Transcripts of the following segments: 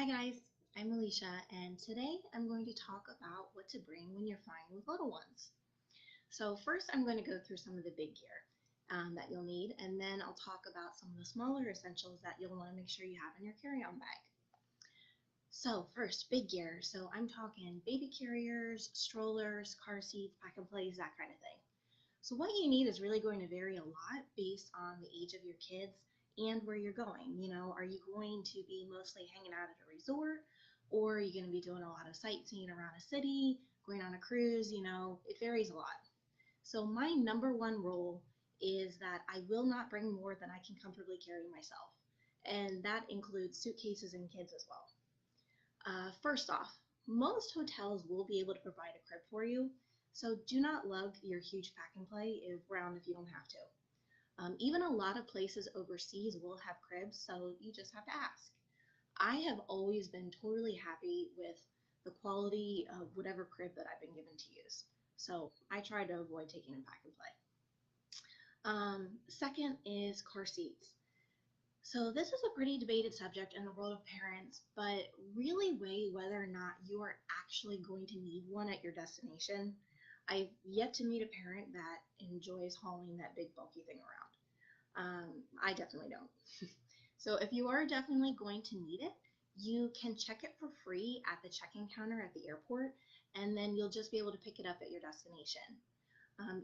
Hi guys, I'm Alicia and today I'm going to talk about what to bring when you're flying with little ones. So first I'm going to go through some of the big gear that you'll need, and then I'll talk about some of the smaller essentials that you'll want to make sure you have in your carry-on bag. So first, big gear. So I'm talking baby carriers, strollers, car seats, pack and plays, that kind of thing. So what you need is really going to vary a lot based on the age of your kids and where you're going. Are you going to be mostly hanging out at a resort, or are you going to be doing a lot of sightseeing around a city, going on a cruise? It varies a lot. So my number one rule is that I will not bring more than I can comfortably carry myself. And that includes suitcases and kids as well. First off, most hotels will be able to provide a crib for you, so do not lug your huge pack and play around if you don't have to. Even a lot of places overseas will have cribs, so you just have to ask. I have always been totally happy with the quality of whatever crib that I've been given to use, so I try to avoid taking a pack and play. Second is car seats. So this is a pretty debated subject in the world of parents, but really weigh whether or not you are actually going to need one at your destination. I've yet to meet a parent that enjoys hauling that big bulky thing around. I definitely don't. So if you are definitely going to need it, you can check it for free at the check-in counter at the airport, and then you'll just be able to pick it up at your destination.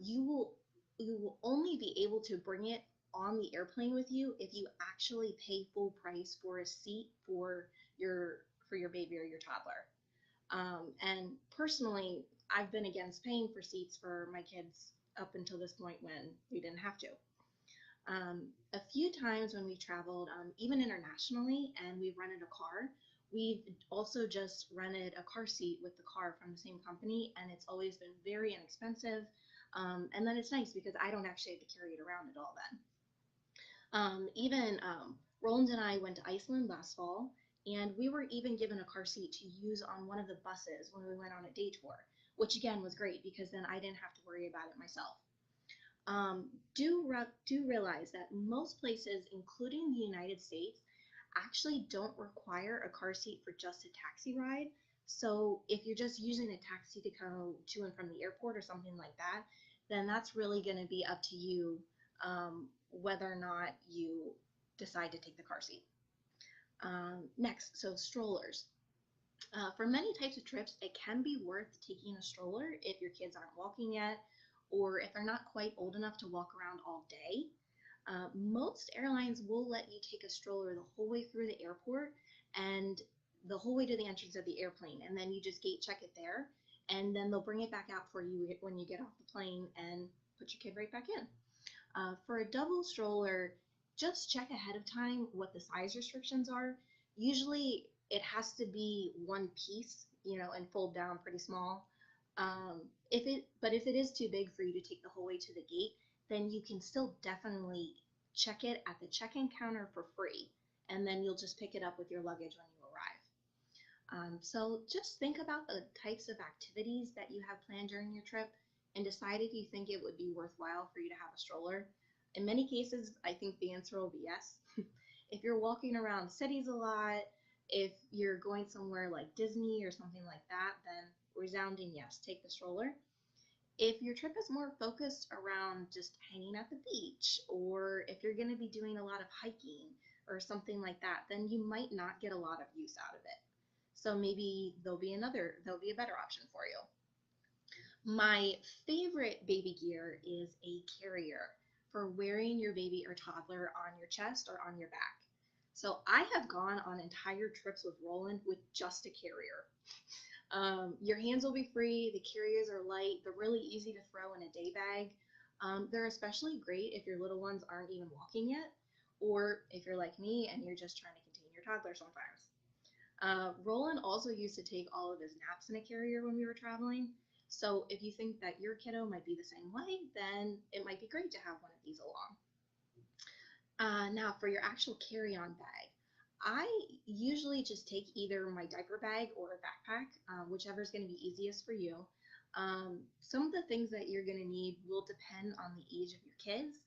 You will only be able to bring it on the airplane with you if you actually pay full price for a seat for your baby or your toddler. And personally, I've been against paying for seats for my kids up until this point when we didn't have to. A few times when we've traveled, even internationally, and we've rented a car, we've also just rented a car seat with the car from the same company, and it's always been very inexpensive. And then it's nice because I don't actually have to carry it around at all then. Even Roland and I went to Iceland last fall, and we were even given a car seat to use on one of the buses when we went on a day tour, which again was great because then I didn't have to worry about it myself. Do realize that most places, including the United States, actually don't require a car seat for just a taxi ride. So if you're just using a taxi to go to and from the airport or something like that, then that's really going to be up to you whether or not you decide to take the car seat. Next, so strollers. For many types of trips, it can be worth taking a stroller if your kids aren't walking yet, or if they're not quite old enough to walk around all day. Most airlines will let you take a stroller the whole way through the airport and the whole way to the entrance of the airplane, and then you just gate check it there, and then they'll bring it back out for you when you get off the plane and put your kid right back in. For a double stroller, just check ahead of time what the size restrictions are. Usually it has to be one piece, and fold down pretty small. But if it is too big for you to take the whole way to the gate, then you can still definitely check it at the check-in counter for free, and then you'll just pick it up with your luggage when you arrive. So just think about the types of activities that you have planned during your trip and decide if you think it would be worthwhile for you to have a stroller. In many cases, I think the answer will be yes. If you're walking around cities a lot, if you're going somewhere like Disney or something like that, then resounding yes, take the stroller. If your trip is more focused around just hanging at the beach, or if you're going to be doing a lot of hiking or something like that, then you might not get a lot of use out of it. So maybe there'll be a better option for you. My favorite baby gear is a carrier for wearing your baby or toddler on your chest or on your back. So I have gone on entire trips with Roland with just a carrier. Your hands will be free, the carriers are light, they're really easy to throw in a day bag. They're especially great if your little ones aren't even walking yet, or if you're like me and you're just trying to contain your toddler sometimes. Roland also used to take all of his naps in a carrier when we were traveling. So if you think that your kiddo might be the same way, then it might be great to have one of these along. Now for your actual carry-on bag, I usually just take either my diaper bag or a backpack, whichever is going to be easiest for you. Some of the things that you're going to need will depend on the age of your kids,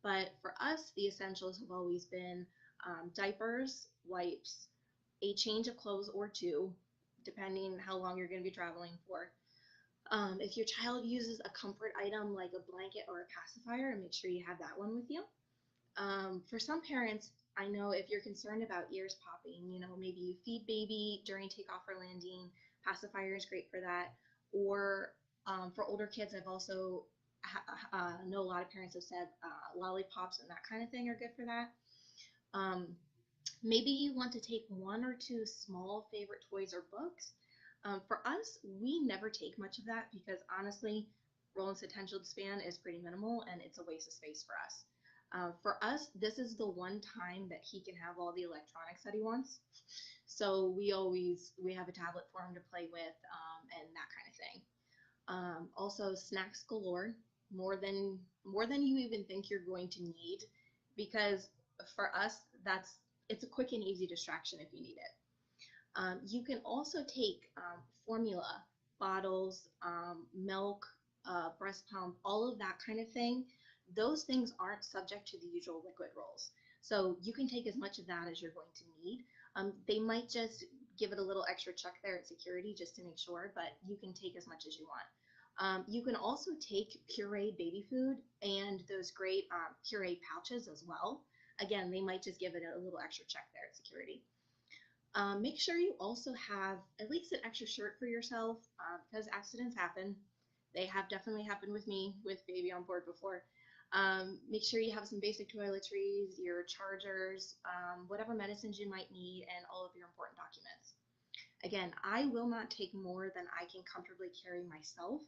but for us, the essentials have always been diapers, wipes, a change of clothes or two, depending how long you're going to be traveling for. If your child uses a comfort item like a blanket or a pacifier, make sure you have that one with you. For some parents, I know if you're concerned about ears popping, maybe you feed baby during takeoff or landing, pacifier is great for that. Or for older kids, I've also know a lot of parents have said lollipops and that kind of thing are good for that. Um, Maybe you want to take one or two small favorite toys or books. For us, we never take much of that because honestly, Roland's attention span is pretty minimal and it's a waste of space for us. For us, this is the one time that he can have all the electronics that he wants. So we have a tablet for him to play with and that kind of thing. Also, snacks galore, more than you even think you're going to need, because for us, it's a quick and easy distraction if you need it. You can also take formula bottles, milk, breast pump, all of that kind of thing. Those things aren't subject to the usual liquid rules. So you can take as much of that as you're going to need. They might just give it a little extra check there at security just to make sure, but you can take as much as you want. You can also take pureed baby food and those great pureed pouches as well. Again, they might just give it a little extra check there at security. Make sure you also have at least an extra shirt for yourself because accidents happen. They have definitely happened with me with baby on board before. Make sure you have some basic toiletries, your chargers, whatever medicines you might need, and all of your important documents. Again, I will not take more than I can comfortably carry myself,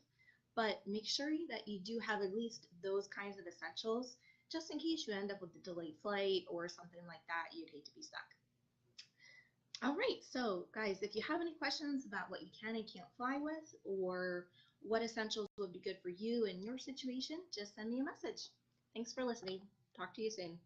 but make sure that you do have at least those kinds of essentials just in case you end up with a delayed flight or something like that. You'd hate to be stuck. All right, so guys, if you have any questions about what you can and can't fly with or what essentials would be good for you in your situation, just send me a message. Thanks for listening. Talk to you soon.